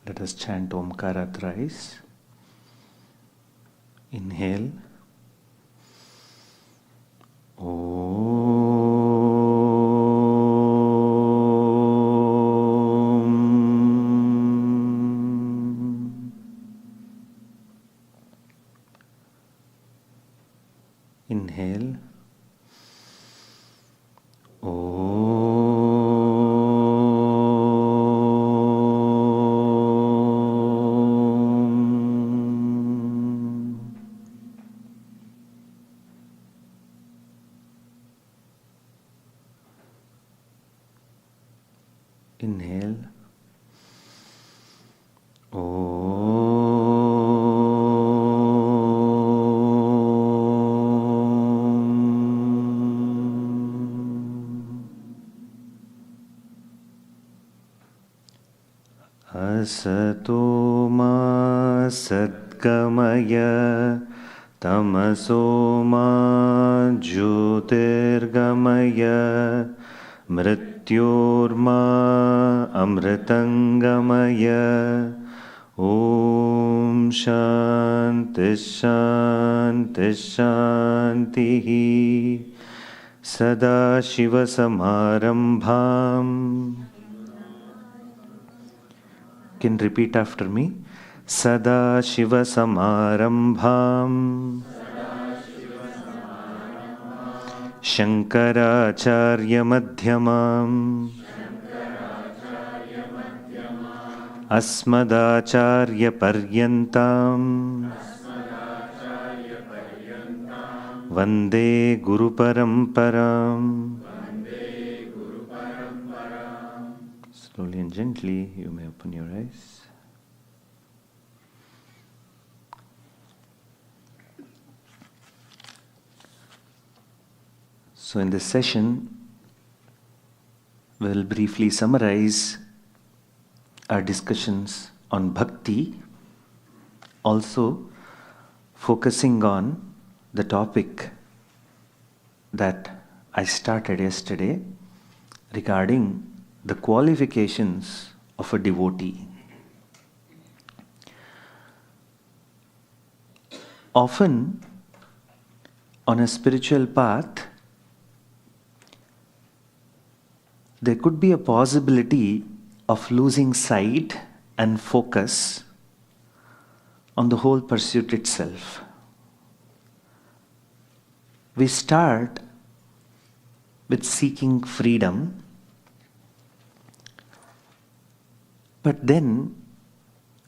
Let us chant Omkara thrice. Inhale. Inhale. Inhale. Asato ma satgamaya tamaso ma jyotirgamaya mrityorma amritangamaya. Om Shanti Shanti Shanti. Sada Shiva Samarambham. Can repeat after me. Sada Shiva Samarambham Shankaracharya Madhyamam Asmadacharya Paryantam Vande Guru Paramparam. Slowly and gently, you may open your eyes. So in this session, we'll briefly summarize our discussions on bhakti, also focusing on the topic that I started yesterday regarding the qualifications of a devotee. Often, on a spiritual path, there could be a possibility of losing sight and focus on the whole pursuit itself. We start with seeking freedom, but then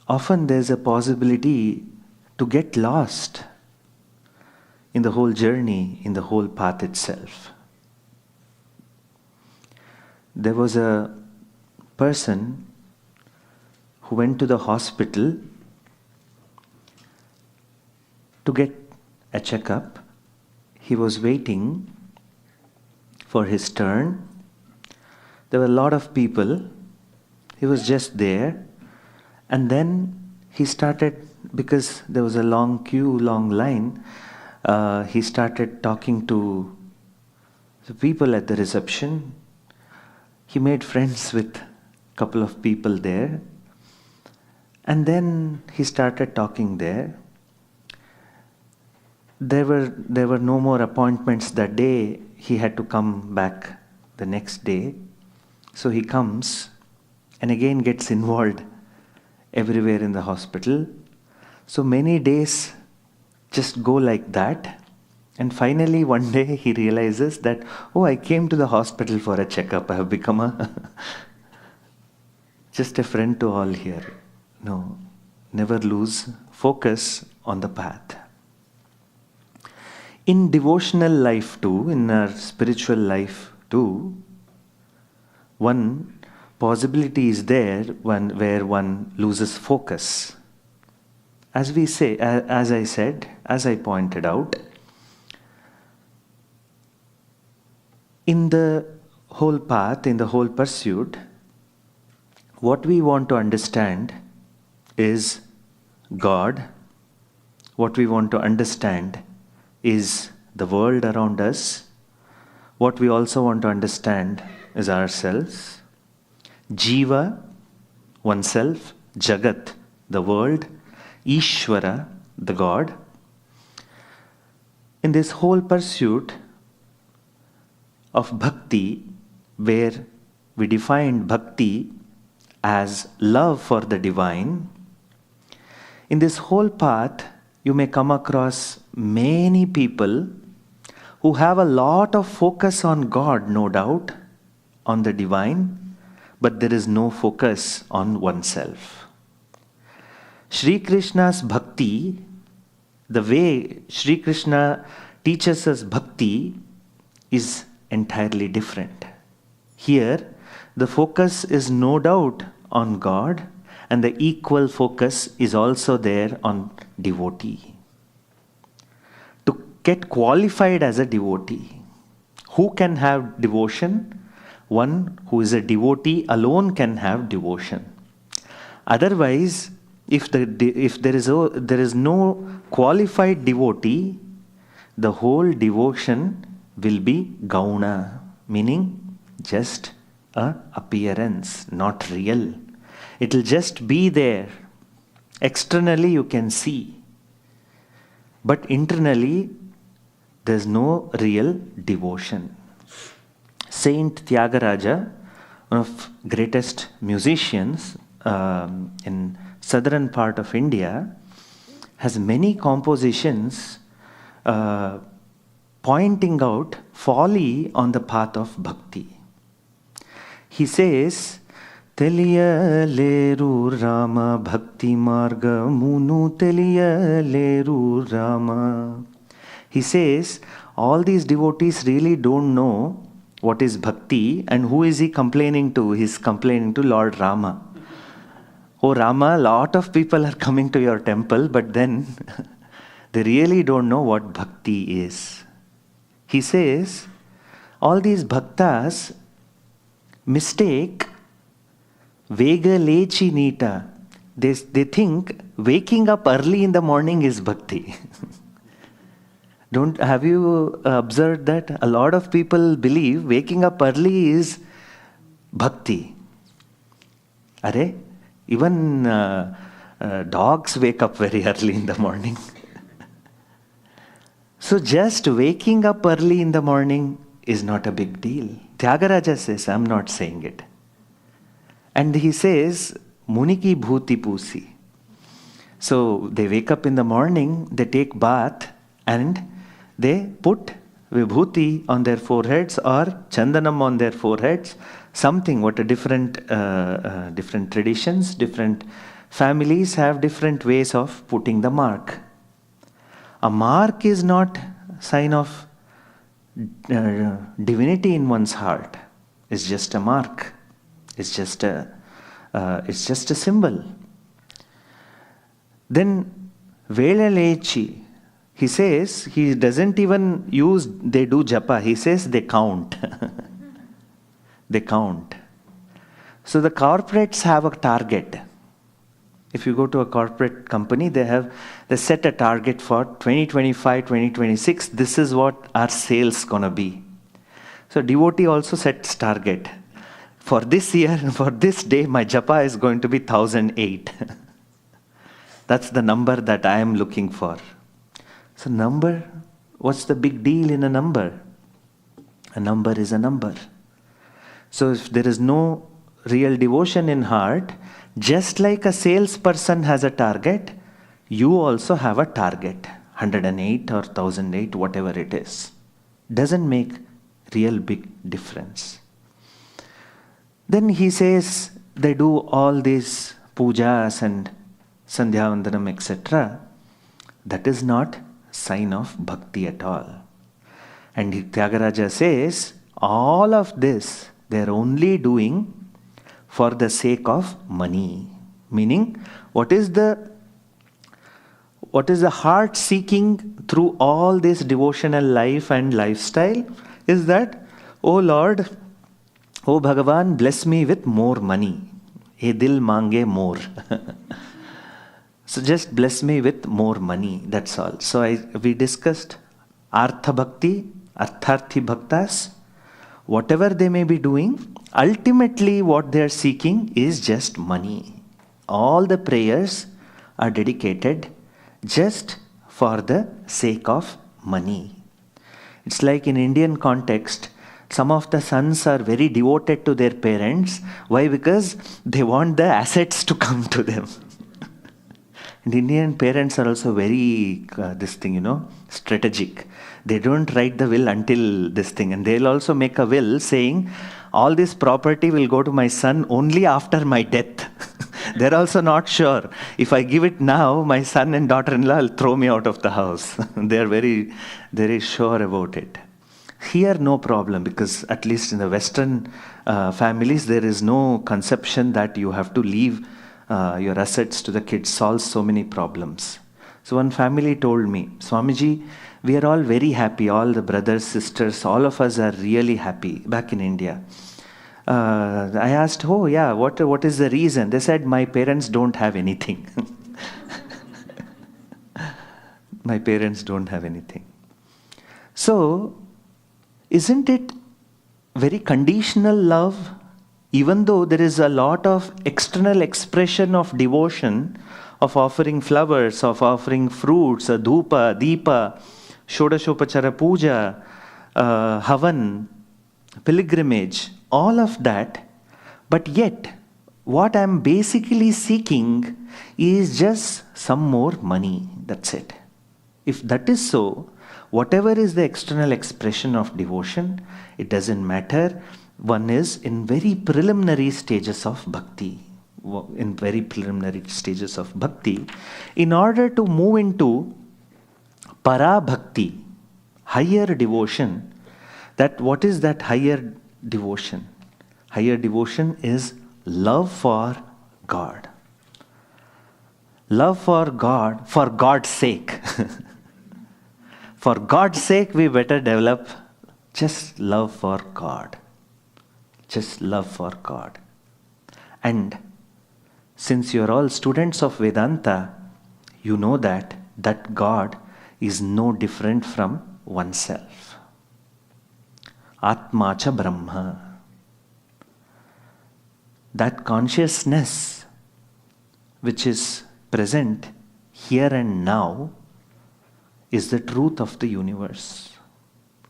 often there's a possibility to get lost in the whole journey, in the whole path itself. There was a person who went to the hospital to get a checkup. He was waiting for his turn. There were a lot of people. He was just there. And then he started, because there was a long queue, long line, he started talking to the people at the reception. He made friends with a couple of people there. And then he started talking there. There were no more appointments that day. He had to come back the next day. So he comes and again gets involved everywhere in the hospital. So many days just go like that. And finally one day he realizes that, oh, I came to the hospital for a checkup. I have become just a friend to all here. No, never lose focus on the path. In devotional life too, in our spiritual life too, one possibility is there where one loses focus. As we say, as I said, as I pointed out, in the whole path, in the whole pursuit, what we want to understand is God. What we want to understand is the world around us. What we also want to understand is ourselves. Jiva, oneself, Jagat, the world, Īśvara, the God. In this whole pursuit of bhakti, where we defined bhakti as love for the divine, in this whole path, you may come across many people who have a lot of focus on God, no doubt, on the divine, but there is no focus on oneself. Sri Krishna's bhakti, the way Sri Krishna teaches us bhakti, is entirely different. Here, the focus is no doubt on God, and the equal focus is also there on devotee. To get qualified as a devotee, who can have devotion? One who is a devotee alone can have devotion. Otherwise, if there is no qualified devotee, the whole devotion will be gauna, meaning just a appearance, not real. It will just be there. Externally you can see, but internally there is no real devotion. Saint Tyagaraja, one of greatest musicians in southern part of India, has many compositions pointing out folly on the path of bhakti. He says, Teliyaleru Rama Bhakti Marga Munu Teliyaleru Rama. He says, all these devotees really don't know what is bhakti, and who is he complaining to? He's complaining to Lord Rama. Oh Rama, a lot of people are coming to your temple, but then they really don't know what bhakti is. He says, all these bhaktas mistake Vega lechi nita. They think waking up early in the morning is bhakti. Have you observed that? A lot of people believe waking up early is bhakti. Even dogs wake up very early in the morning. So just waking up early in the morning is not a big deal. Tyagaraja says, I'm not saying it. And he says, Muniki bhuti pusi. So they wake up in the morning, they take bath, and they put vibhuti on their foreheads or chandanam on their foreheads. Something, what a different traditions, different families have different ways of putting the mark. A mark is not a sign of divinity in one's heart. It's just a mark. It's just a symbol. Then Velalechi, he says, he doesn't even use they do japa. He says they count. They count. So the corporates have a target. If you go to a corporate company, they set a target for 2025, 2026. This is what our sales gonna be. So devotee also sets target. For this year, for this day, my japa is going to be 1008. That's the number that I am looking for. So number, what's the big deal in a number? A number is a number. So if there is no real devotion in heart, just like a salesperson has a target, you also have a target. 108 or 1008, whatever it is. Doesn't make real big difference. Then he says they do all these pujas and sandhyavandanam, etc. That is not sign of bhakti at all. And Tyagaraja says all of this they are only doing for the sake of money. Meaning, what is the heart seeking through all this devotional life and lifestyle is that, oh Lord, oh Bhagavan, bless me with more money. Ye dil mange more. So just bless me with more money. That's all. So we discussed Artha Bhakti, Artharthi Bhaktas. Whatever they may be doing, ultimately what they are seeking is just money. All the prayers are dedicated just for the sake of money. It's like in Indian context, some of the sons are very devoted to their parents. Why? Because they want the assets to come to them. And Indian parents are also very, strategic. They don't write the will until this thing. And they'll also make a will saying, all this property will go to my son only after my death. They're also not sure. If I give it now, my son and daughter-in-law will throw me out of the house. They're very, very sure about it. Here, no problem, because at least in the Western families, there is no conception that you have to leave your assets to the kids. Solves so many problems. So one family told me, Swamiji, we are all very happy. All the brothers, sisters, all of us are really happy back in India. I asked, oh yeah, what is the reason? They said, my parents don't have anything. My parents don't have anything. So, isn't it very conditional love? Even though there is a lot of external expression of devotion, of offering flowers, of offering fruits, dhupa, deepa, shodashopachara puja, havan, pilgrimage, all of that, but yet what I am basically seeking is just some more money. That's it. If that is so, whatever is the external expression of devotion, it doesn't matter. One is in very preliminary stages of bhakti. In very preliminary stages of bhakti, in order to move into para bhakti, higher devotion, that what is that higher devotion? Higher devotion is love for God. Love for God, for God's sake. For God's sake, we better develop just love for God. Just love for God. And since you are all students of Vedanta, you know that God is no different from oneself. Atma cha Brahma. That consciousness which is present here and now is the truth of the universe,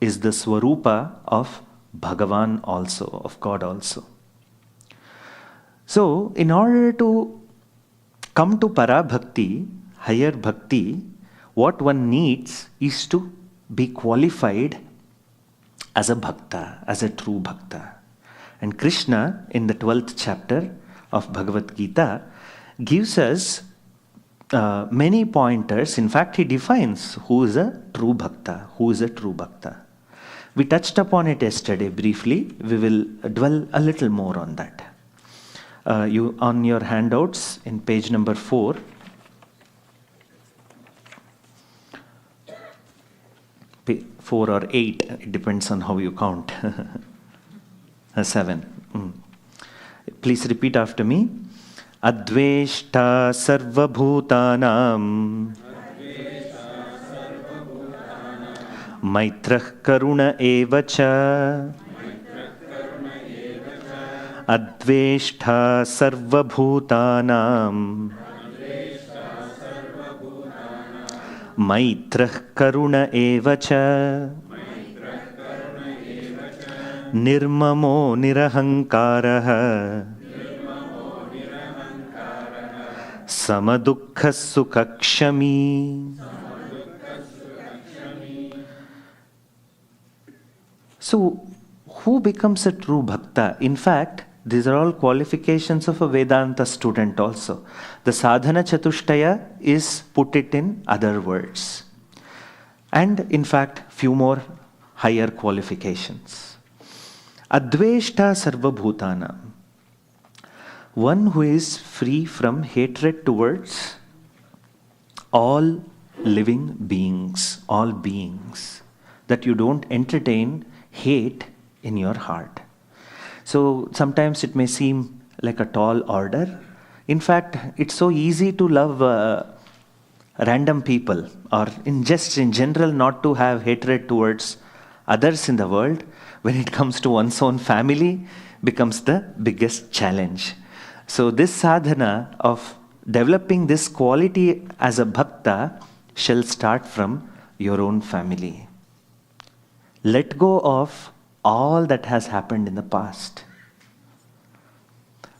is the Swarupa of Bhagavan also, of God also. So, in order to come to para bhakti, higher bhakti, what one needs is to be qualified as a bhakta, as a true bhakta. And Krishna, in the 12th chapter of Bhagavad Gita, gives us many pointers. In fact, he defines who is a true bhakta, who is a true bhakta. We touched upon it yesterday briefly. We will dwell a little more on that. You on your handouts in page number 4. Four or 8, it depends on how you count. 7. Please repeat after me. Adveshta sarvabhutanam Maitrah karuna evacha. Adveshta sarvabhutanam Maitrah karuna evacha. Nirmamo nirahankaraha Samadukha sukakshami. So, who becomes a true bhakta? In fact, these are all qualifications of a Vedanta student also. The sadhana chatushtaya is put it in other words. And in fact, few more higher qualifications. Adveshta sarvabhutanam. One who is free from hatred towards all living beings, all beings. That you don't entertain hate in your heart. So sometimes it may seem like a tall order. In fact, it's so easy to love random people, or in general not to have hatred towards others in the world. When it comes to one's own family, becomes the biggest challenge. So this sadhana of developing this quality as a bhakta shall start from your own family. Let go of all that has happened in the past.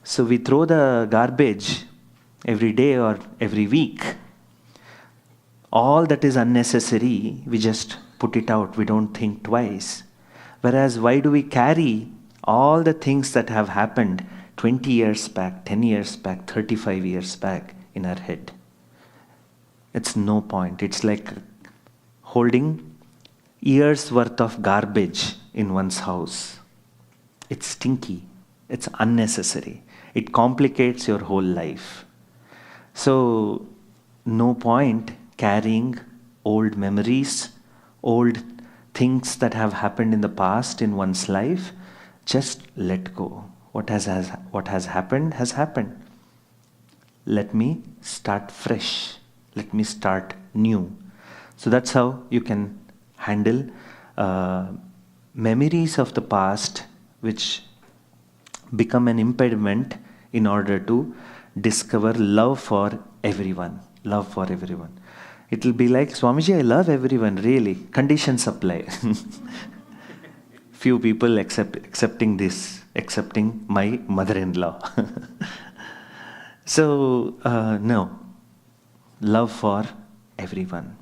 So we throw the garbage every day or every week. All that is unnecessary, we just put it out. We don't think twice. Whereas why do we carry all the things that have happened 20 years back, 10 years back, 35 years back in our head? It's no point. It's like holding years worth of garbage in one's house. It's stinky. It's unnecessary. It complicates your whole life. So, no point carrying old memories, old things that have happened in the past in one's life. Just let go. What has happened has happened. Let me start fresh. Let me start new. So that's how you can handle memories of the past which become an impediment in order to discover love for everyone. Love for everyone. It will be like, Swamiji, I love everyone, really. Conditions apply. Few people accepting this, accepting my mother-in-law. So, no. Love for everyone.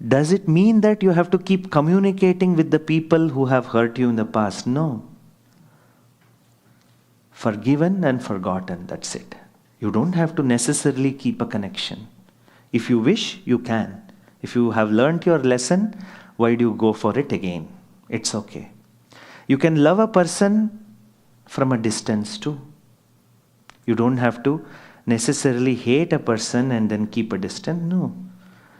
Does it mean that you have to keep communicating with the people who have hurt you in the past? No. Forgiven and forgotten, that's it. You don't have to necessarily keep a connection. If you wish, you can. If you have learnt your lesson, why do you go for it again? It's okay. You can love a person from a distance too. You don't have to necessarily hate a person and then keep a distance. No.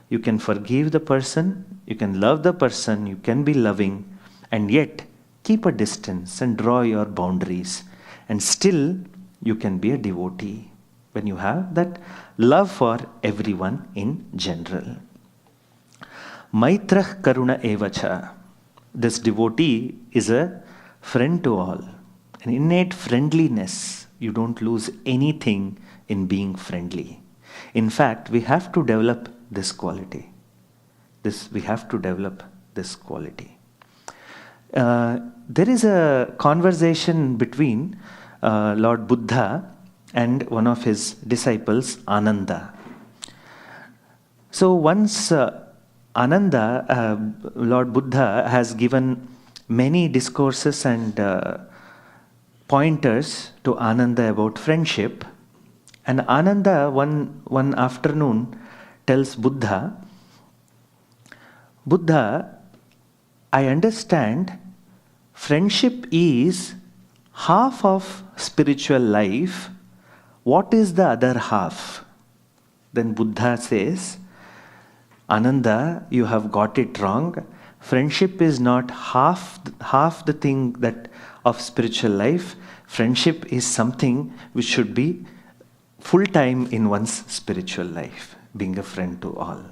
You can forgive the person, you can love the person, you can be loving, and yet keep a distance and draw your boundaries. And still, you can be a devotee when you have that love for everyone in general. Maitrah karuna evacha. This devotee is a friend to all. An innate friendliness. You don't lose anything in being friendly. In fact, we have to develop this quality. We have to develop this quality. There is a conversation between Lord Buddha and one of his disciples, Ananda. So once Ananda, Lord Buddha has given many discourses and pointers to Ananda about friendship. And Ananda one afternoon tells Buddha, I understand friendship is half of spiritual life. What is the other half? Then Buddha says, Ananda, you have got it wrong. Friendship is not half the thing that of spiritual life. Friendship is something which should be full time in one's spiritual life, being a friend to all.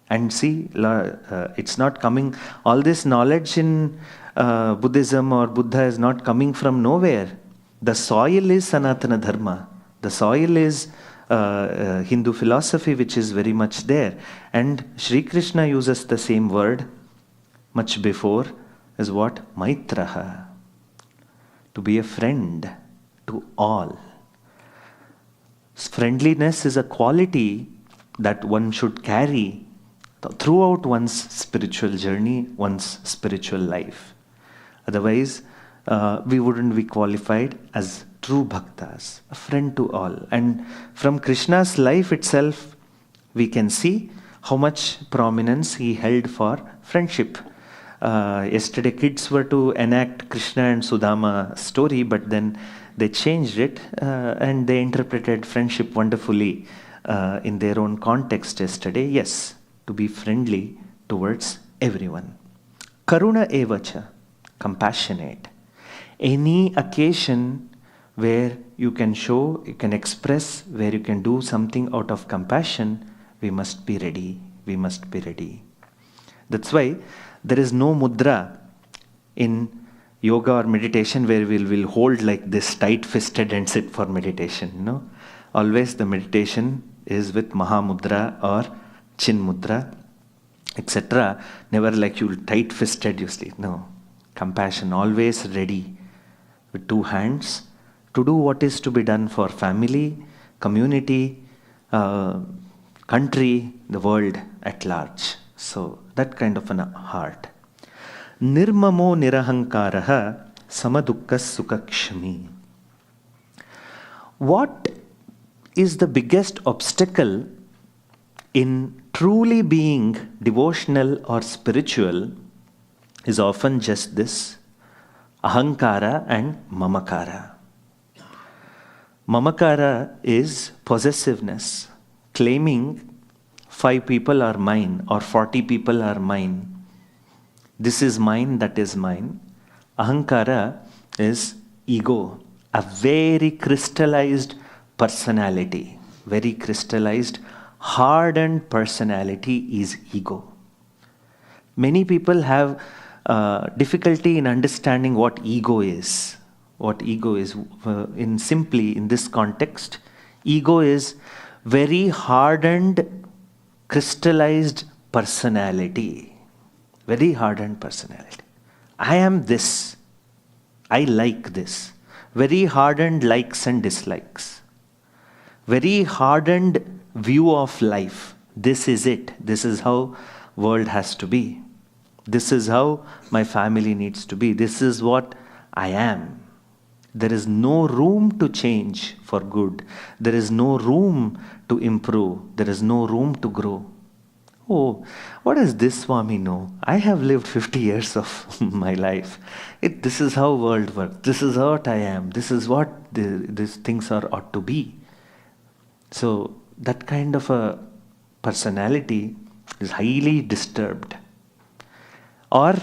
And see, it's not coming, all this knowledge in Buddhism or Buddha is not coming from nowhere. The soil is Sanatana Dharma. The soil is Hindu philosophy, which is very much there. And Sri Krishna uses the same word much before as what? Maitraha. To be a friend to all. Friendliness is a quality that one should carry throughout one's spiritual journey, one's spiritual life. Otherwise, we wouldn't be qualified as true bhaktas, a friend to all. And from Krishna's life itself, we can see how much prominence he held for friendship. Yesterday, kids were to enact Krishna and Sudama story, but then they changed it and they interpreted friendship wonderfully in their own context yesterday. Yes, to be friendly towards everyone. Karuna evacha, compassionate. Any occasion where you can show, you can express, where you can do something out of compassion, we must be ready. We must be ready. That's why there is no mudra in yoga or meditation where we'll hold like this tight-fisted and sit for meditation. Always the meditation is with Mahamudra or Chin Mudra, etc. Never like you tight-fisted you sleep. No. Compassion, always ready with two hands to do what is to be done for family, community, country, the world at large. So that kind of an heart. Nirmamo nirahankaraha samadukkas sukakshami. What is the biggest obstacle in truly being devotional or spiritual is often just this, ahankara and mamakara. Mamakara is possessiveness, claiming 5 people are mine or 40 people are mine. This is mine, that is mine. Ahankara is ego, a very crystallized personality, very crystallized, hardened personality is ego. Many people have difficulty in understanding what ego is. What ego is, in this context, ego is very hardened, crystallized personality. Very hardened personality. I am this. I like this. Very hardened likes and dislikes. Very hardened view of life. This is it. This is how world has to be. This is how my family needs to be. This is what I am. There is no room to change for good. There is no room to improve. There is no room to grow. Oh, what does this Swami know? I have lived 50 years of my life. This is how world works. This is what I am. This is what these things ought to be. So that kind of a personality is highly disturbed. Or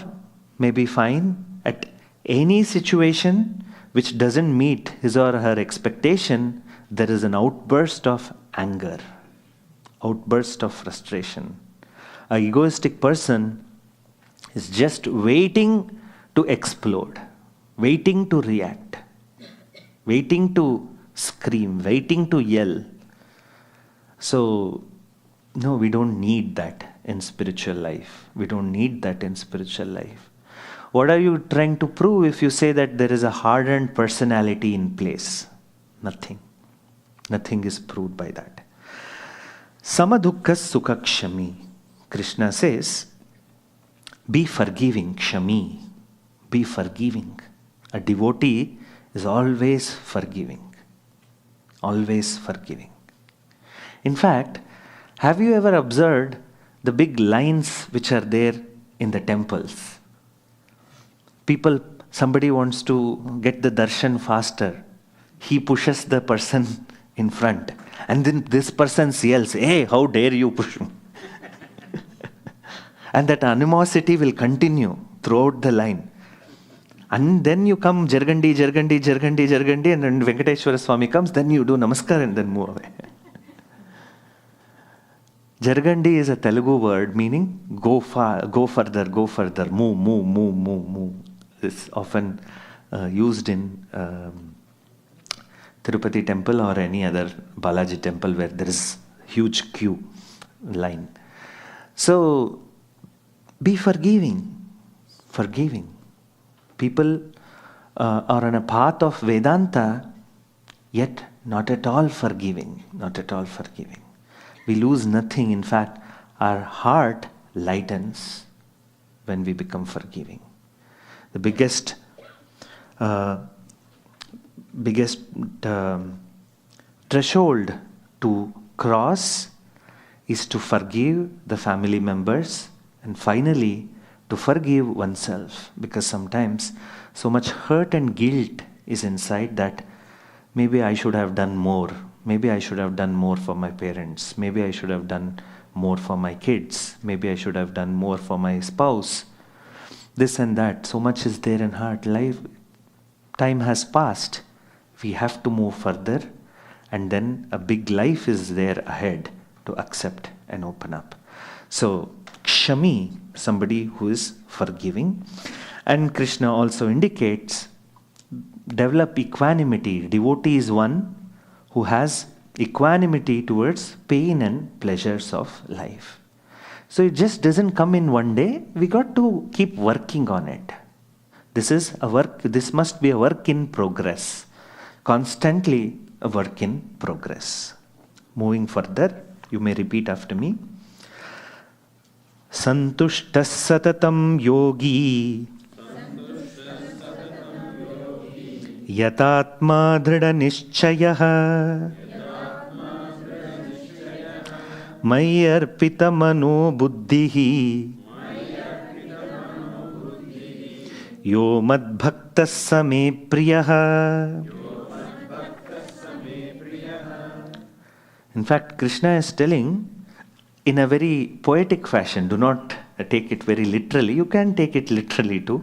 maybe fine at any situation which doesn't meet his or her expectation, there is an outburst of anger, outburst of frustration. An egoistic person is just waiting to explode, waiting to react, waiting to scream, waiting to yell. So, no, we don't need that in spiritual life. We don't need that in spiritual life. What are you trying to prove if you say that there is a hardened personality in place? Nothing. Nothing is proved by that. Samadukkas sukakshami. Krishna says, be forgiving, kshami. Be forgiving. A devotee is always forgiving. Always forgiving. In fact, have you ever observed the big lines which are there in the temples? Somebody wants to get the darshan faster. He pushes the person in front. And then this person yells, hey, how dare you push me? And that animosity will continue throughout the line. And then you come Jargandi, Jargandi, Jargandi, Jargandi, and then Venkateshwara Swami comes, then you do namaskar and then move away. Jargandi is a Telugu word meaning go far, go further, move, move, move, move, move. It's often used in Tirupati temple or any other Balaji temple where there is huge queue line. So, be forgiving. Forgiving. People are on a path of Vedanta, yet not at all forgiving. Not at all forgiving. We lose nothing. In fact, our heart lightens when we become forgiving. The biggest threshold to cross is to forgive the family members and finally to forgive oneself, because sometimes so much hurt and guilt is inside that maybe I should have done more. Maybe I should have done more for my parents. Maybe I should have done more for my kids. Maybe I should have done more for my spouse. This and that. So much is there in heart. Time has passed. We have to move further. And then a big life is there ahead to accept and open up. So, kshami, somebody who is forgiving. And Krishna also indicates, develop equanimity. Devotee is one who has equanimity towards pain and pleasures of life. So it just doesn't come in one day. We got to keep working on it. This must be a work in progress. Constantly a work in progress. Moving further, you may repeat after me. Santushtas satatam yogi yatatma dhrida nischayah Mayarpita mano buddhihi yo madbhaktas same priyah. In fact, Krishna is telling in a very poetic fashion. Do not take it very literally. You can take it literally too.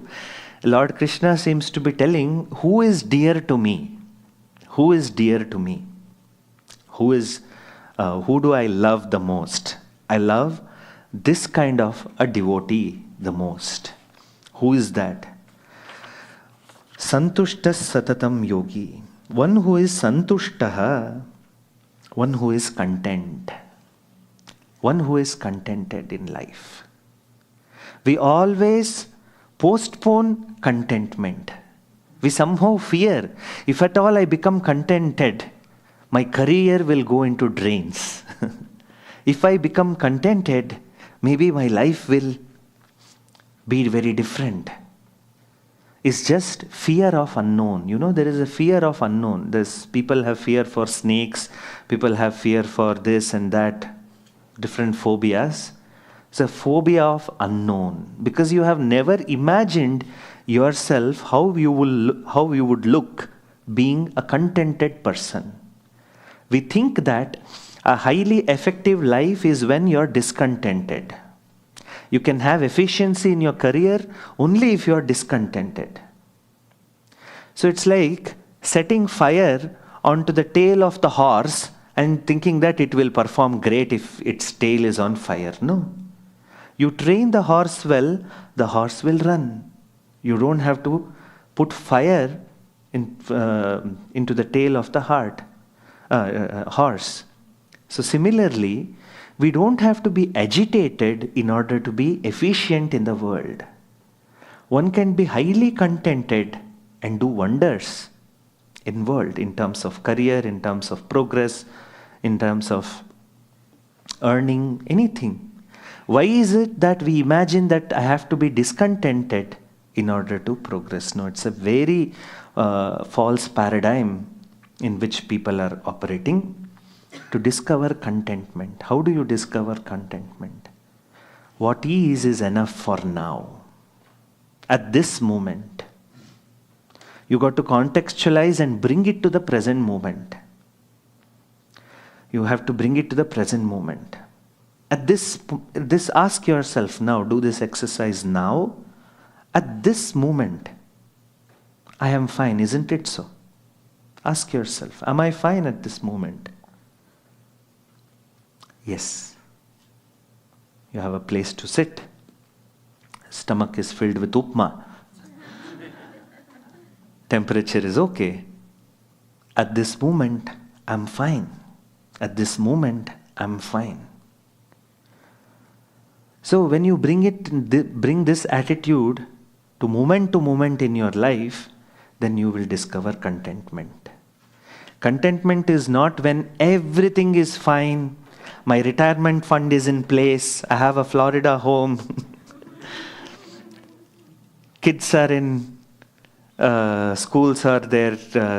Lord Krishna seems to be telling, who is dear to me? Who is dear to me? Who do I love the most? I love this kind of a devotee the most. Who is that? Santushtas satatam yogi. One who is santushtaha. One who is content. One who is contented in life. We always postpone contentment. We somehow fear, if at all I become contented, my career will go into drains. If I become contented, maybe my life will be very different. It's just fear of unknown. There is a fear of unknown. People have fear for snakes, people have fear for this and that, different phobias. It's a phobia of unknown, because you have never imagined yourself how you would look being a contented person. We think that a highly effective life is when you're discontented. You can have efficiency in your career only if you're discontented. So it's like setting fire onto the tail of the horse and thinking that it will perform great if its tail is on fire. No. You train the horse well, the horse will run. You don't have to put fire into the tail of the horse. So similarly, we don't have to be agitated in order to be efficient in the world. One can be highly contented and do wonders in world, in terms of career, in terms of progress, in terms of earning, anything. Why is it that we imagine that I have to be discontented in order to progress? No, it's a very false paradigm in which people are operating. To discover contentment. How do you discover contentment? What is enough for now. At this moment. You got to contextualize and bring it to the present moment. You have to bring it to the present moment. At this, ask yourself now, do this exercise now. At this moment, I am fine, isn't it so? Ask yourself, am I fine at this moment? Yes. You have a place to sit. Stomach is filled with upma. Temperature is okay. At this moment, I'm fine. At this moment, I'm fine. So when you bring this attitude to moment in your life, then you will discover contentment. Contentment is not when everything is fine, my retirement fund is in place, I have a Florida home, kids are in schools are there,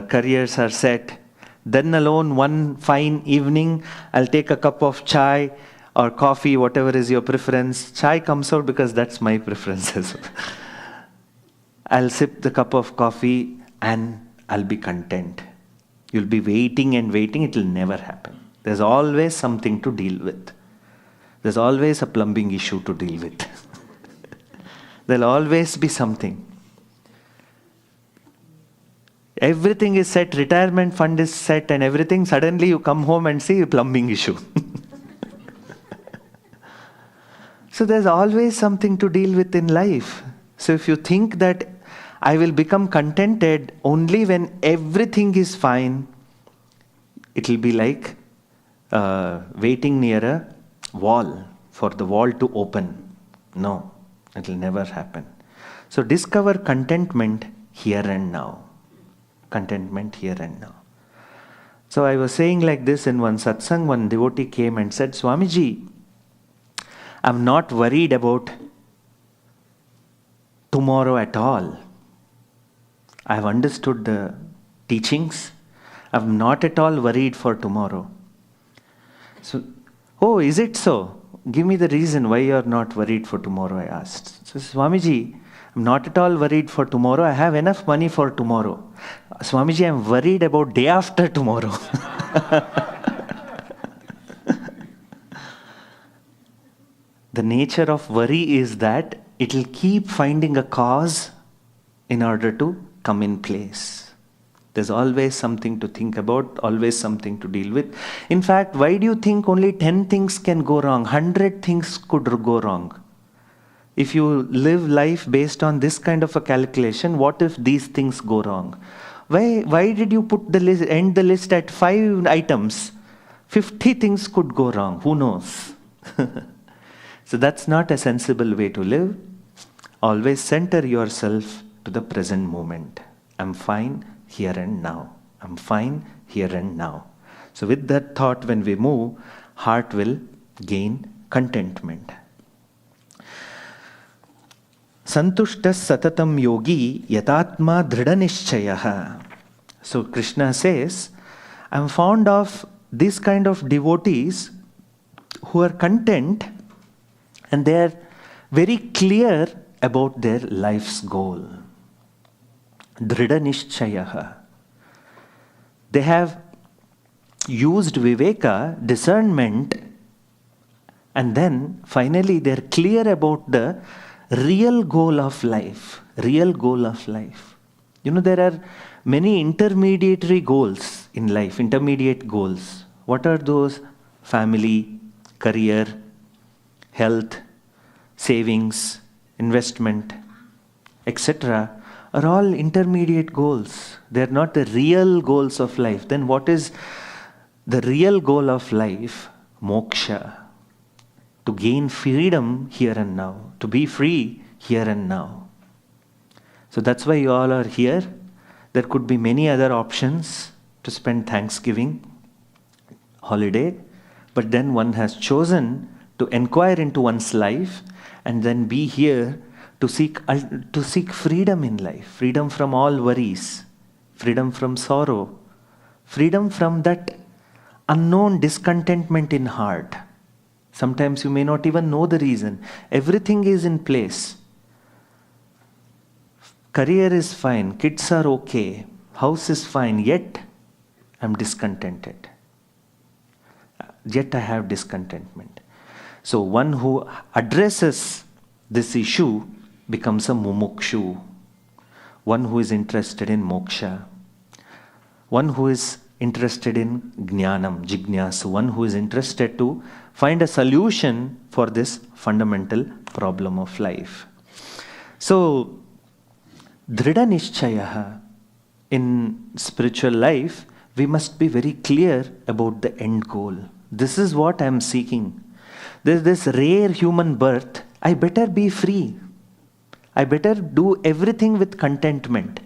careers are set. Then alone one fine evening, I'll take a cup of chai or coffee, whatever is your preference. Chai comes out because that's my preference as well. I'll sip the cup of coffee and I'll be content. You'll be waiting and waiting, it will never happen. There's always something to deal with. There's always a plumbing issue to deal with. There'll always be something. Everything is set, retirement fund is set and everything, suddenly you come home and see a plumbing issue. So there's always something to deal with in life. So if you think that I will become contented only when everything is fine, it will be like waiting near a wall for the wall to open. No, it will never happen. So discover contentment here and now. Contentment here and now. So I was saying like this in one satsang, one devotee came and said, Swamiji, I'm not worried about tomorrow at all. I have understood the teachings. I'm not at all worried for tomorrow. So, oh, is it so? Give me the reason why you are not worried for tomorrow, I asked. So, Swamiji, I'm not at all worried for tomorrow. I have enough money for tomorrow. Swamiji, I'm worried about day after tomorrow. The nature of worry is that it will keep finding a cause in order to come in place. There's always something to think about, always something to deal with. In fact, why do you think only 10 things can go wrong? 100 things could go wrong. If you live life based on this kind of a calculation, what if these things go wrong? Why did you put the list, end the list at 5 items? 50 things could go wrong. Who knows? So that's not a sensible way to live. Always center yourself to the present moment. I'm fine here and now. I'm fine here and now. So with that thought, when we move, heart will gain contentment. Santushtas satatam yogi yatatma dridhanishchayaha. So Krishna says, I'm fond of this kind of devotees who are content and they are very clear about their life's goal. Dridhanishchayaha. They have used viveka, discernment, and then finally they are clear about the real goal of life. Real goal of life. You know, there are many intermediary goals in life, intermediate goals. What are those? Family, career, health, savings, investment, etc. are all intermediate goals. They are not the real goals of life. Then what is the real goal of life? Moksha. To gain freedom here and now. To be free here and now. So that's why you all are here. There could be many other options to spend Thanksgiving holiday. But then one has chosen to inquire into one's life and then be here to seek freedom in life. Freedom from all worries. Freedom from sorrow. Freedom from that unknown discontentment in heart. Sometimes you may not even know the reason. Everything is in place. Career is fine. Kids are okay. House is fine. Yet I'm discontented. Yet I have discontentment. So one who addresses this issue becomes a mumukshu. One who is interested in moksha. One who is interested in jnanam, jignasu. One who is interested to find a solution for this fundamental problem of life. So, dridha nishchayaha. In spiritual life, we must be very clear about the end goal. This is what I am seeking. There's this rare human birth. I better be free. I better do everything with contentment.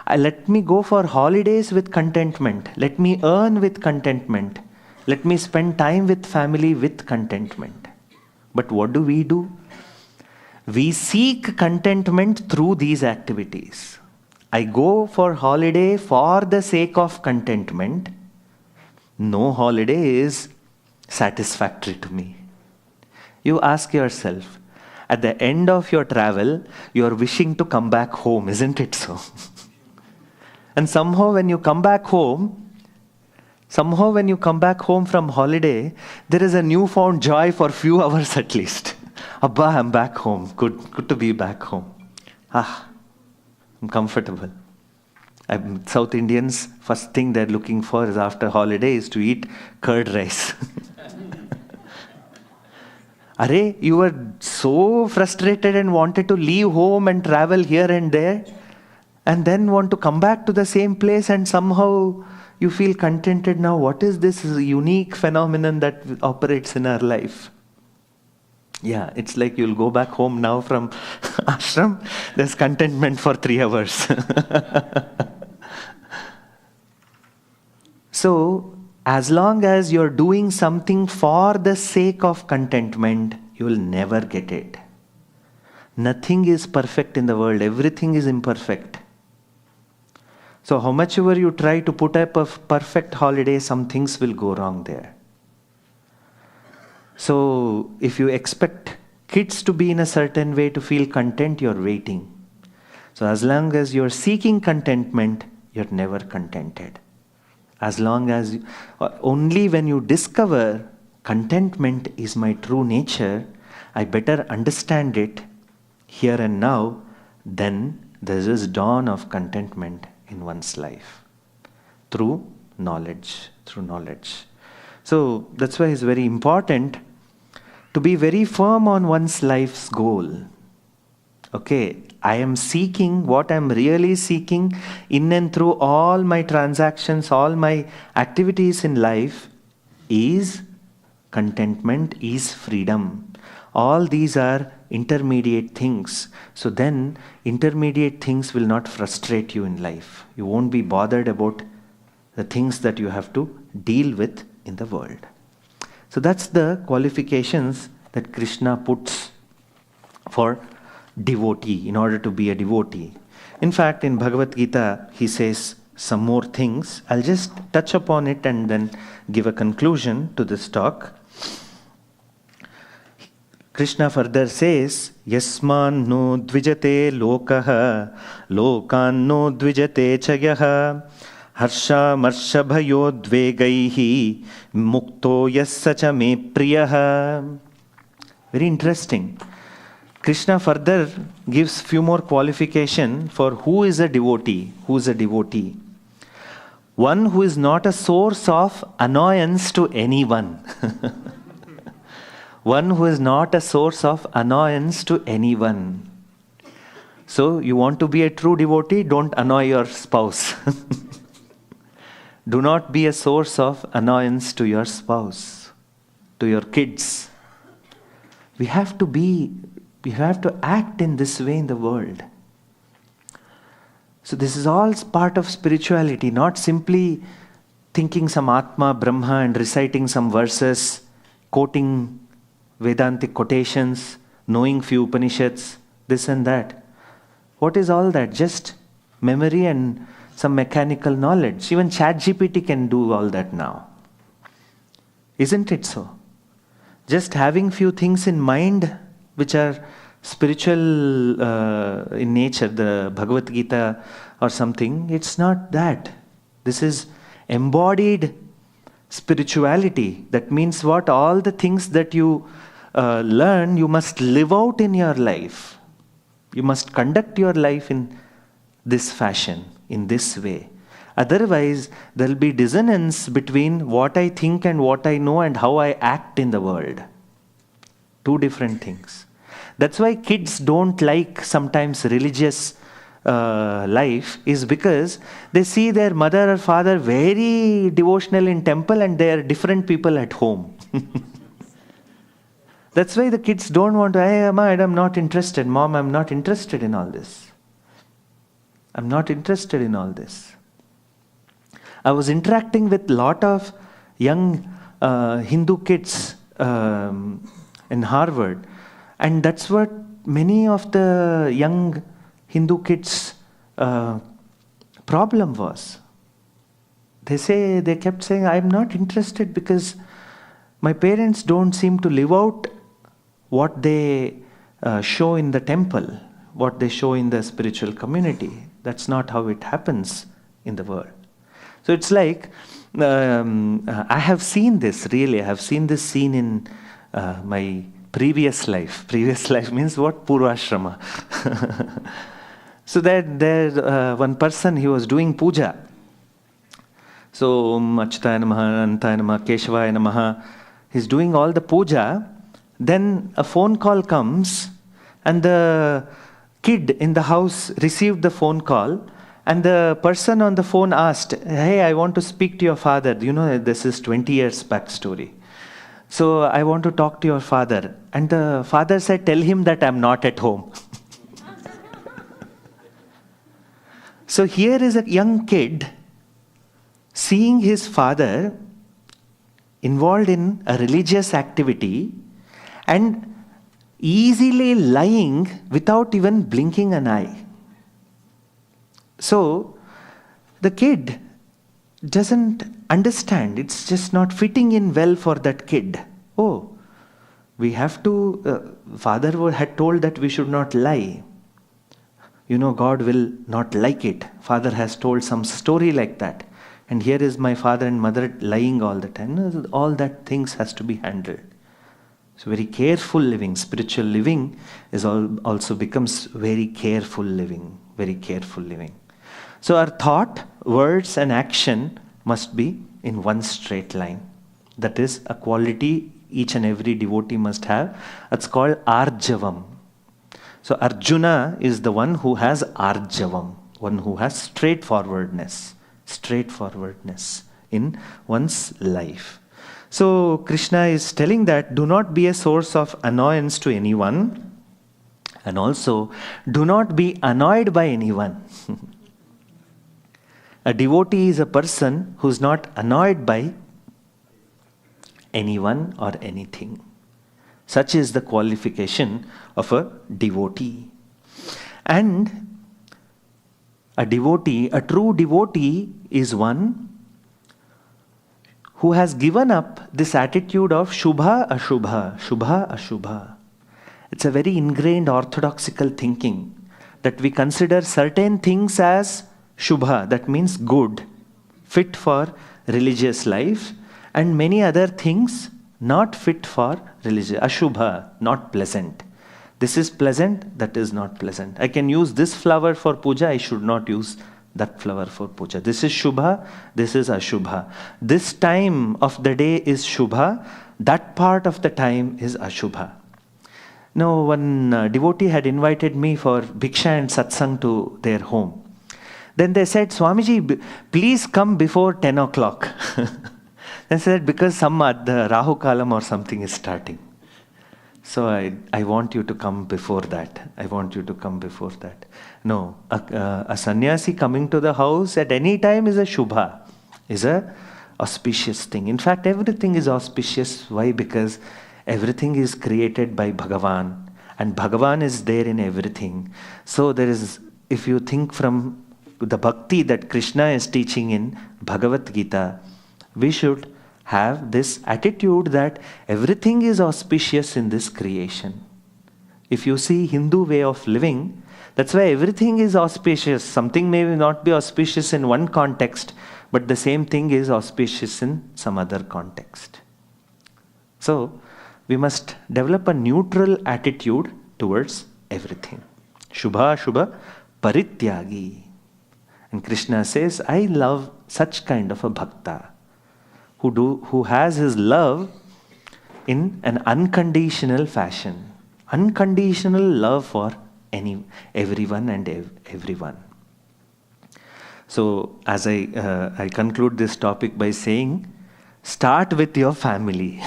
Let me go for holidays with contentment. Let me earn with contentment. Let me spend time with family with contentment. But what do? We seek contentment through these activities. I go for holiday for the sake of contentment. No holiday is satisfactory to me. You ask yourself, at the end of your travel, you are wishing to come back home, isn't it so? And somehow when you come back home from holiday, there is a newfound joy for few hours at least. Abba, I'm back home. Good to be back home. I'm comfortable. South Indians, first thing they're looking for is after holiday is to eat curd rice. Arey, you were so frustrated and wanted to leave home and travel here and there, and then want to come back to the same place, and somehow you feel contented now. What is this unique phenomenon that operates in our life? Yeah, it's like you'll go back home now from ashram, there's contentment for 3 hours. So, as long as you're doing something for the sake of contentment, you will never get it. Nothing is perfect in the world, everything is imperfect. So how much ever you try to put up a perfect holiday, some things will go wrong there. So if you expect kids to be in a certain way to feel content, you're waiting. So as long as you're seeking contentment, you're never contented. As long as only when you discover contentment is my true nature, I better understand it here and now, then there is dawn of contentment in one's life through knowledge. So that's why it's very important to be very firm on one's life's goal. Okay, I am seeking what I'm really seeking in and through all my transactions, all my activities in life is contentment, is freedom. All these are intermediate things. So then intermediate things will not frustrate you in life. You won't be bothered about the things that you have to deal with in the world. So that's the qualifications that Krishna puts for devotee, in order to be a devotee. In fact, in Bhagavad Gita, he says some more things. I'll just touch upon it and then give a conclusion to this talk. Krishna further says, Yasman no dvijate lokaha, lokan no dvijate chayaha, harsha marsha bhayo dvegaihi, mukto yassacha me priyaha. Very interesting. Krishna further gives few more qualification for who is a devotee. Who is a devotee? One who is not a source of annoyance to anyone. One who is not a source of annoyance to anyone. So you want to be a true devotee, don't annoy your spouse. Do not be a source of annoyance to your spouse, to your kids. We have to act in this way in the world. So this is all part of spirituality, not simply thinking some Atma, Brahma and reciting some verses, quoting Vedantic quotations, knowing few Upanishads, this and that. What is all that? Just memory and some mechanical knowledge. Even ChatGPT can do all that now. Isn't it so? Just having few things in mind which are spiritual in nature, the Bhagavad Gita or something, it's not that. This is embodied spirituality. That means what? All the things that you learn, you must live out in your life. You must conduct your life in this fashion, in this way. Otherwise, there will be dissonance between what I think and what I know and how I act in the world. Two different things. That's why kids don't like sometimes religious life, is because they see their mother or father very devotional in temple and they are different people at home. That's why the kids don't want to, hey, Amma, I'm not interested. Mom, I'm not interested in all this. I'm not interested in all this. I was interacting with a lot of young Hindu kids in Harvard. And that's what many of the young Hindu kids' problem was. They kept saying, I'm not interested because my parents don't seem to live out what they show in the temple, what they show in the spiritual community. That's not how it happens in the world. So it's like, I have seen this, really. I have seen this scene in my previous life. Previous life means what? Purvashrama. So there one person, he was doing puja. So Achyutaya Namaha, Anantaya Namaha, Keshvaya Namaha. He's doing all the puja. Then a phone call comes, and the kid in the house received the phone call, and the person on the phone asked, "Hey, I want to speak to your father. You know, this is 20 years back story. So I want to talk to your father." And the father said, "Tell him that I'm not at home." So here is a young kid seeing his father involved in a religious activity and easily lying without even blinking an eye. So the kid doesn't understand. It's just not fitting in well for that kid. Oh, we have to, father had told that we should not lie. You know, God will not like it. Father has told some story like that. And here is my father and mother lying all the time. All that things has to be handled. So very careful living, spiritual living is also becomes very careful living, very careful living. So our thought, words and action must be in one straight line. That is a quality each and every devotee must have. It's called arjavam. So Arjuna is the one who has arjavam, one who has straightforwardness in one's life. So Krishna is telling that do not be a source of annoyance to anyone, and also do not be annoyed by anyone. A devotee is a person who is not annoyed by anyone or anything. Such is the qualification of a devotee. And a devotee, a true devotee, is one who has given up this attitude of Shubha Ashubha, Shubha Ashubha. It's a very ingrained orthodoxical thinking that we consider certain things as Shubha, that means good, fit for religious life, and many other things not fit for religion. Ashubha, not pleasant. This is pleasant, that is not pleasant. I can use this flower for puja, I should not use that flower for puja. This is Shubha, this is Ashubha. This time of the day is Shubha, that part of the time is Ashubha. Now, one devotee had invited me for Bhiksha and Satsang to their home. Then they said, "Swamiji, please come before 10 o'clock. They said, because the Rahu Kalam or something is starting. So I want you to come before that. I want you to come before that. No, a sannyasi coming to the house at any time is a Shubha, is a auspicious thing. In fact, everything is auspicious. Why? Because everything is created by Bhagavan. And Bhagavan is there in everything. So there is, if you think from the bhakti that Krishna is teaching in Bhagavad Gita, we should have this attitude that everything is auspicious in this creation. If you see Hindu way of living, that's why everything is auspicious. Something may not be auspicious in one context, but the same thing is auspicious in some other context. So, we must develop a neutral attitude towards everything. Shubha Shubha Parityagi. And Krishna says, I love such kind of a bhakta who has his love in an unconditional fashion. Unconditional love for everyone and everyone. So, as I conclude this topic by saying, start with your family.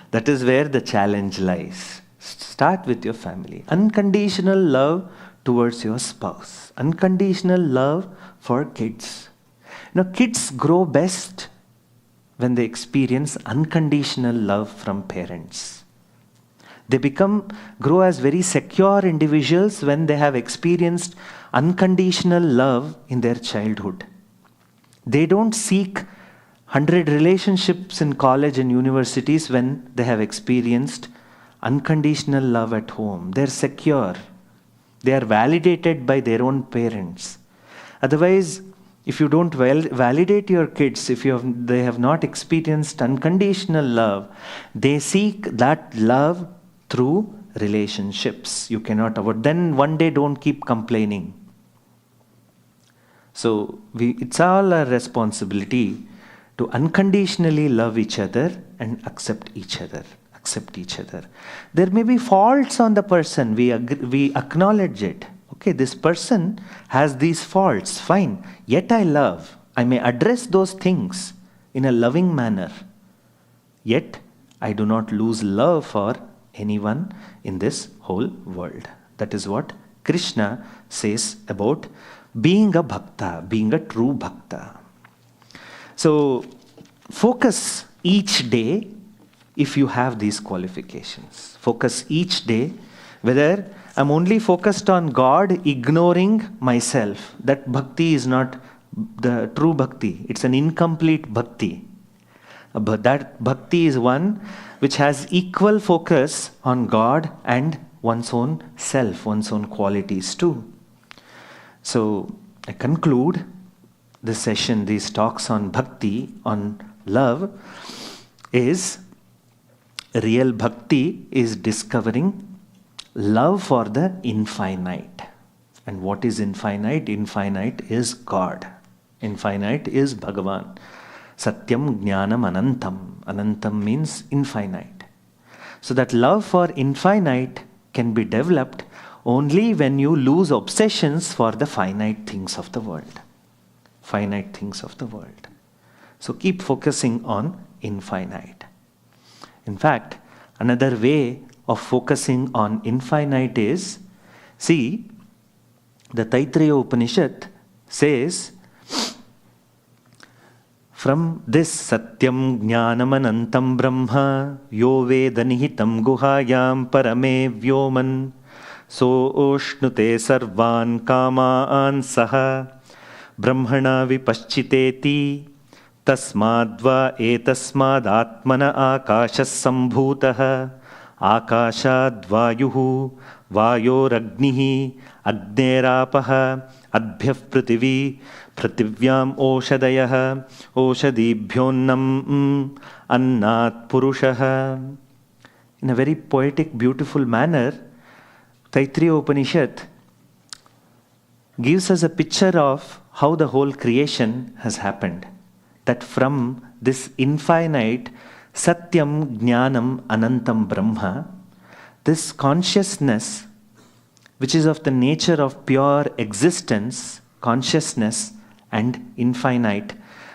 That is where the challenge lies. Start with your family. Unconditional love towards your spouse. Unconditional love for kids. Now, kids grow best when they experience unconditional love from parents. They grow as very secure individuals when they have experienced unconditional love in their childhood. They don't seek 100 relationships in college and universities when they have experienced unconditional love at home. They're secure. They are validated by their own parents. Otherwise, if you don't validate your kids, if they have not experienced unconditional love, they seek that love through relationships. You cannot avoid. Then one day don't keep complaining. So it's all our responsibility to unconditionally love each other and accept each other. accept each other. There may be faults on the person, we acknowledge it. Okay, this person has these faults, fine. Yet I love. I may address those things in a loving manner. Yet I do not lose love for anyone in this whole world. That is what Krishna says about being a bhakta, being a true bhakta. So focus each day if you have these qualifications. Focus each day whether I'm only focused on God, ignoring myself. That bhakti is not the true bhakti. It's an incomplete bhakti. But that bhakti is one which has equal focus on God and one's own self, one's own qualities too. So I conclude this session, these talks on bhakti, on love, is real bhakti is discovering love for the infinite. And what is infinite? Infinite is God. Infinite is Bhagavan. Satyam Jnanam Anantam. Anantam means infinite. So that love for infinite can be developed only when you lose obsessions for the finite things of the world. Finite things of the world. So keep focusing on infinite. In fact, another way of focusing on infinite is, see, the Taittiriya Upanishad says, from this Satyam Jnanam Anantam Brahma Yo Veda Nihitam Guhayam Parame Vyoman So Oshnute Sarvan Kamaan Saha Brahmana Vipaschiteti Tasmadva Etasmad Atmana Akashas Sambhutaha Akashad Vayuhu Vayoragnihi Agnerapah Adbhyav Prithvi Prativyam Oshadayah Oshadibhyonnam Annat Purushaha. In a very poetic, beautiful manner, Taittiriya Upanishad gives us a picture of how the whole creation has happened. That from this infinite Satyam Jnanam Anantam Brahma, this consciousness which is of the nature of pure existence, consciousness and infinite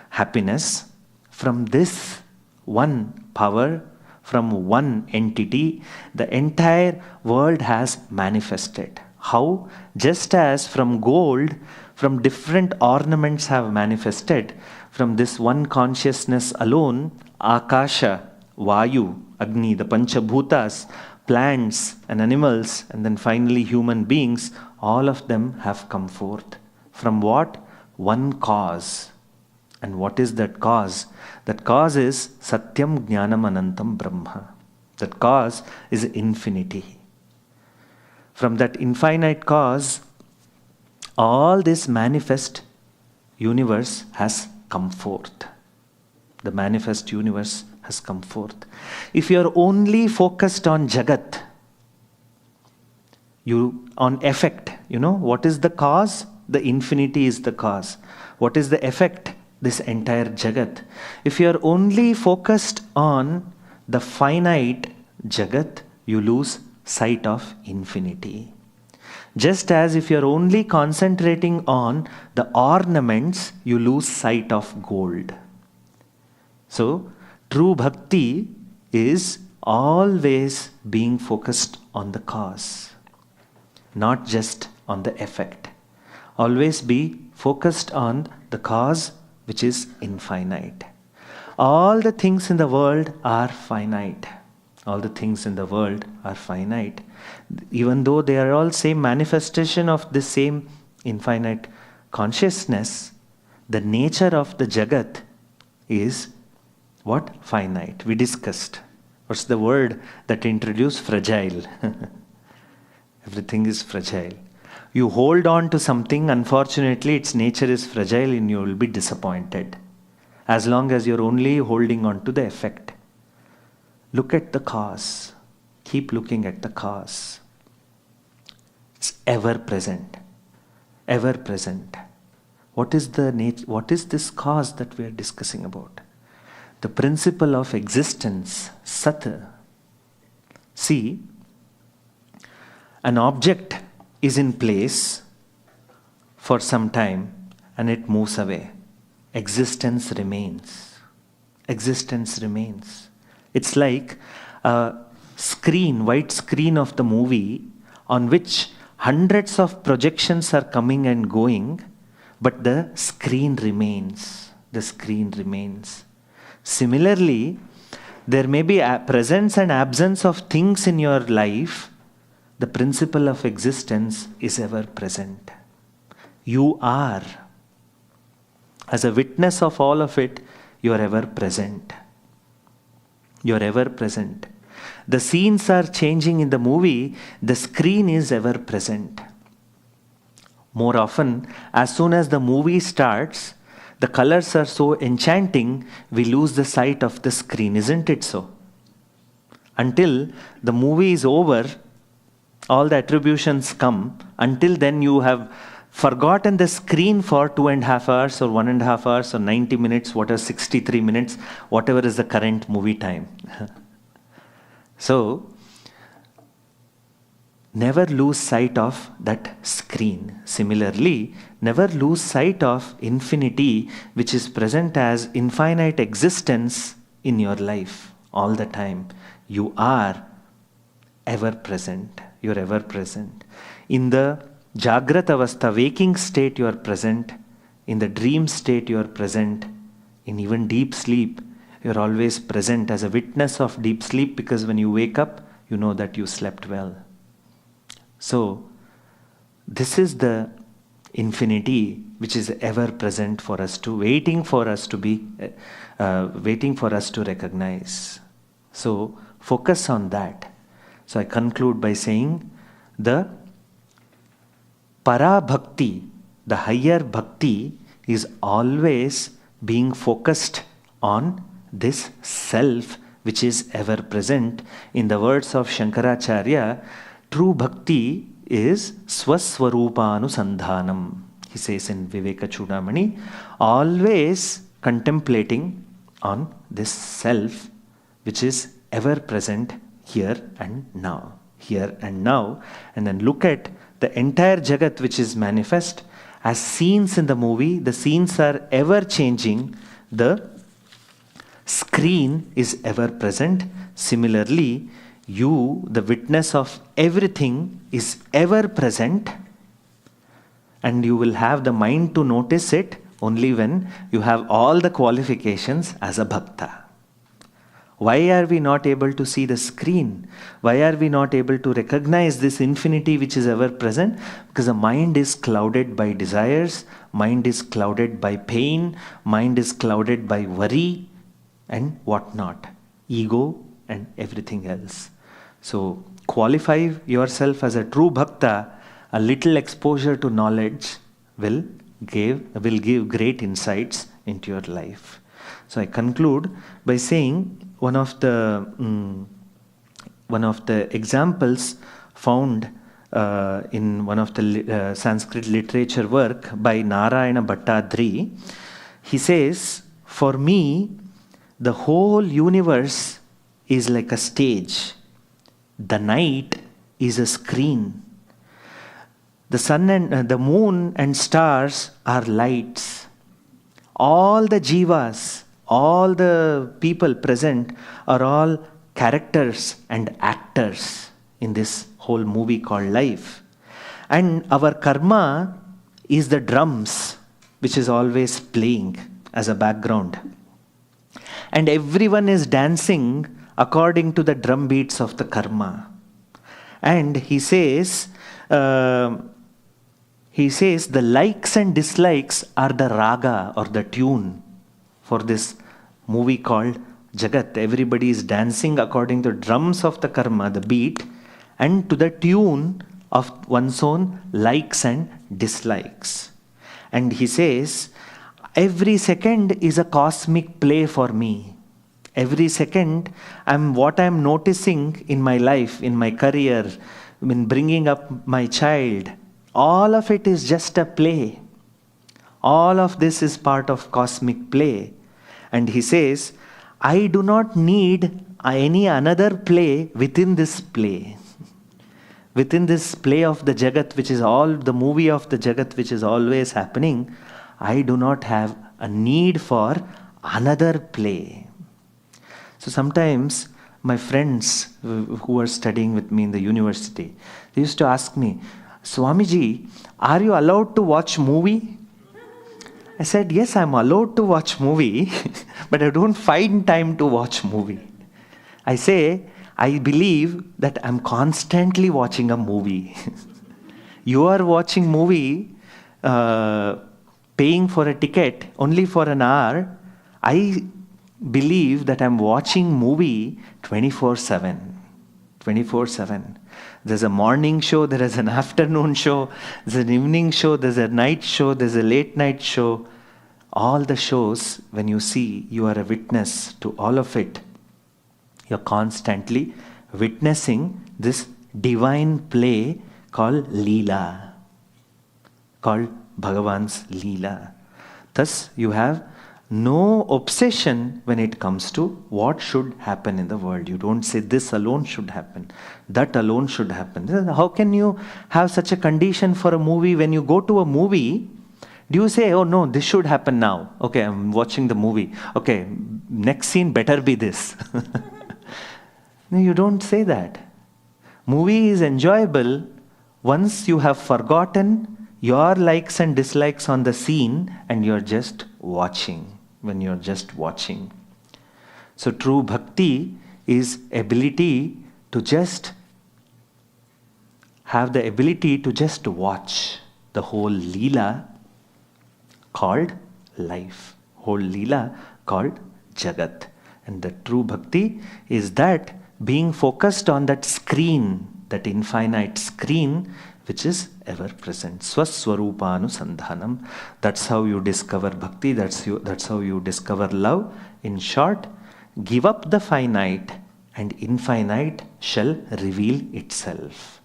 happiness, from this one power, from one entity, the entire world has manifested. How? Just as from gold, from different ornaments have manifested, from this one consciousness alone, Akasha, Vayu, Agni, the Panchabhutas, plants and animals, and then finally human beings, all of them have come forth. From what? One cause. And what is that cause? That cause is Satyam Jnanam Anantam Brahma. That cause is infinity. From that infinite cause, all this manifest universe has come forth. The manifest universe has come forth. If you are only focused on Jagat, on effect, what is the cause? The infinity is the cause. What is the effect? This entire Jagat. If you are only focused on the finite Jagat, you lose sight of infinity. Just as if you are only concentrating on the ornaments, you lose sight of gold. So, true bhakti is always being focused on the cause, not just on the effect. Always be focused on the cause, which is infinite. All the things in the world are finite. All the things in the world are finite. Even though they are all same manifestation of the same infinite consciousness, the nature of the Jagat is what? Finite. We discussed. What's the word that introduced? Fragile. Everything is fragile. You hold on to something, unfortunately its nature is fragile and you will be disappointed. As long as you're only holding on to the effect. Look at the cause. Keep looking at the cause. It's ever present. Ever present. What is this cause that we are discussing about? The principle of existence, Sat, See, an object is in place for some time and it moves away. Existence remains. Existence remains. It's like a screen, white screen of the movie on which hundreds of projections are coming and going, but the screen remains. The screen remains. Similarly, there may be a presence and absence of things in your life. The principle of existence is ever present. You are. As a witness of all of it, you are ever present. You are ever present. The scenes are changing in the movie, the screen is ever present. More often, as soon as the movie starts, the colors are so enchanting, we lose the sight of the screen, isn't it so? Until the movie is over, all the attributions come. Until then, you have forgotten the screen for 2.5 hours or 1.5 hours or 90 minutes, whatever, 63 minutes, whatever is the current movie time. So, never lose sight of that screen. Similarly, never lose sight of infinity, which is present as infinite existence in your life all the time. You are ever present. You are ever present. In the Jagrata Avastha, waking state, you are present. In the dream state, you are present. In even deep sleep, you are always present as a witness of deep sleep, because when you wake up, you know that you slept well. So, this is the infinity which is ever present for us to, waiting for us to be, waiting for us to recognize. So, focus on that. So, I conclude by saying the para-bhakti, the higher bhakti, is always being focused on this self which is ever present. In the words of Shankaracharya, true bhakti is swaswaroopanusandhanam. He says in Viveka Chudamani, always contemplating on this self which is ever present here and now. Here and now. And then look at the entire Jagat which is manifest as scenes in the movie. The scenes are ever changing. The screen is ever present. Similarly, you, the witness of everything, is ever present, and you will have the mind to notice it only when you have all the qualifications as a bhakta. Why are we not able to see the screen? Why are we not able to recognize this infinity which is ever present? Because the mind is clouded by desires, mind is clouded by pain, mind is clouded by worry and whatnot, ego and everything else. So, qualify yourself as a true bhakta. A little exposure to knowledge will give great insights into your life. So, I conclude by saying one of the examples found in one of the Sanskrit literature work by Narayana Bhattadri. He says, for me, the whole universe is like a stage. The night is a screen. The sun and the moon and stars are lights. All the jivas, all the people present are all characters and actors in this whole movie called life. And our karma is the drums which is always playing as a background. And everyone is dancing according to the drum beats of the karma. And he says the likes and dislikes are the raga or the tune for this movie called Jagat. Everybody is dancing according to the drums of the karma, the beat, and to the tune of one's own likes and dislikes. And he says, every second is a cosmic play for me. Every second, what I'm noticing in my life, in my career, in bringing up my child, all of it is just a play. All of this is part of cosmic play. And he says, I do not need any another play within this play. Within this play of the Jagat, which is all the movie of the Jagat, which is always happening, I do not have a need for another play. So sometimes my friends who were studying with me in the university, they used to ask me, Swamiji, are you allowed to watch movie? I said, yes, I'm allowed to watch movie, but I don't find time to watch movie. I say, I believe that I'm constantly watching a movie. You are watching movie, paying for a ticket only for an hour. I believe that I'm watching movie 24/7. 24/7. There's a morning show, there is an afternoon show, there's an evening show, there's a night show, there's a late night show. All the shows, when you see, you are a witness to all of it. You're constantly witnessing this divine play called Leela, called Bhagavan's Leela. Thus, you have no obsession when it comes to what should happen in the world. You don't say this alone should happen, that alone should happen. How can you have such a condition for a movie? When you go to a movie, do you say, oh no, this should happen now? Okay, I'm watching the movie. Okay, next scene better be this. No, you don't say that. Movie is enjoyable once you have forgotten your likes and dislikes on the scene and you're just watching. When you're just watching. So true bhakti is ability to just have the ability to just watch the whole Leela called life. Whole Leela called Jagat. And the true bhakti is that being focused on that screen, that infinite screen, which is ever present. Swaswarupānusandhanam. That's how you discover bhakti, that's how you discover love. In short, give up the finite and infinite shall reveal itself.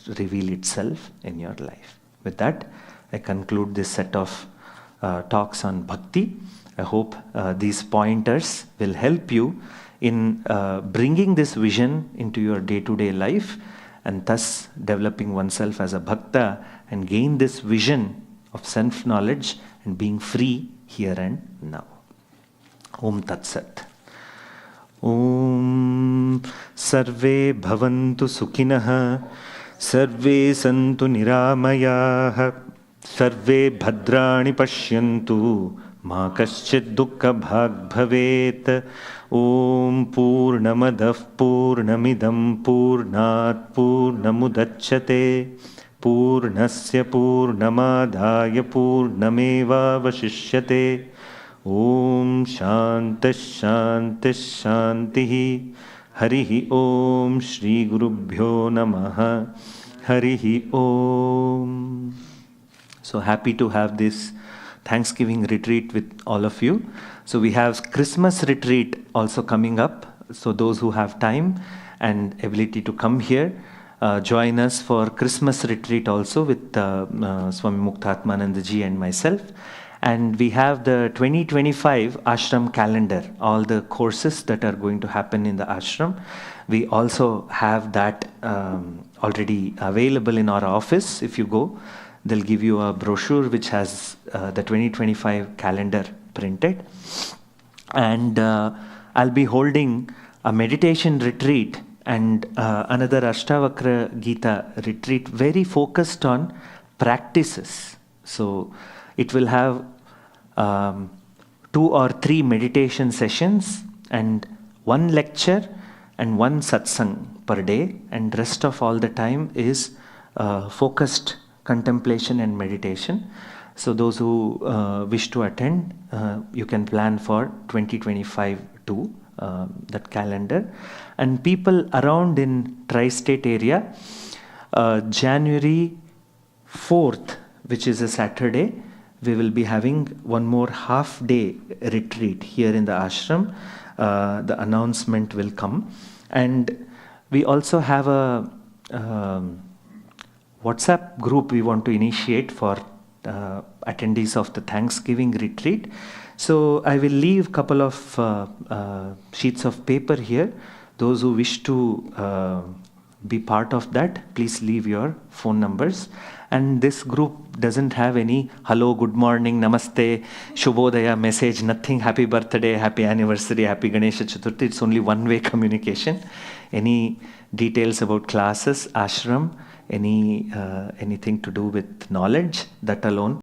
Reveal itself in your life. With that, I conclude this set of talks on bhakti. I hope these pointers will help you in bringing this vision into your day-to-day life and thus developing oneself as a bhakta and gain this vision of self-knowledge and being free here and now. Om Tat Sat. Om Sarve Bhavantu Sukhinah Sarve Santu Niramayaha Sarve Bhadrani Pashyantu Ma Kaschid Dukkha Bhag Bhavet. Om Purnamadah Purnamidam Purnat Purnamudachyate Purnasya Purnamadhaya Purnameva Vashishyate. Om Shanti Shanti Shanti. Harihi Om Shri Gurubhyo Namaha. Harihi Om. So happy to have this Thanksgiving retreat with all of you. So we have Christmas retreat also coming up. So those who have time and ability to come here, join us for Christmas retreat also with Swami Muktatmananda ji and myself. And we have the 2025 ashram calendar, all the courses that are going to happen in the ashram. We also have that already available in our office. If you go, they'll give you a brochure which has the 2025 calendar printed. And I'll be holding a meditation retreat and another Ashtavakra Gita retreat, very focused on practices. So it will have 2 or 3 meditation sessions and 1 lecture and 1 satsang per day, and rest of all the time is focused contemplation and meditation. So those who wish to attend, you can plan for 2025 too, that calendar. And people around in tri-state area, January 4th, which is a Saturday, we will be having one more half-day retreat here in the ashram. The announcement will come. And we also have a WhatsApp group we want to initiate for attendees of the Thanksgiving retreat. So I will leave a couple of sheets of paper here. Those who wish to be part of that, please leave your phone numbers. And this group doesn't have any hello, good morning, namaste, shubhodaya message, nothing, happy birthday, happy anniversary, happy Ganesha Chaturthi. It's only one-way communication. Any details about classes, ashram, anything to do with knowledge, that alone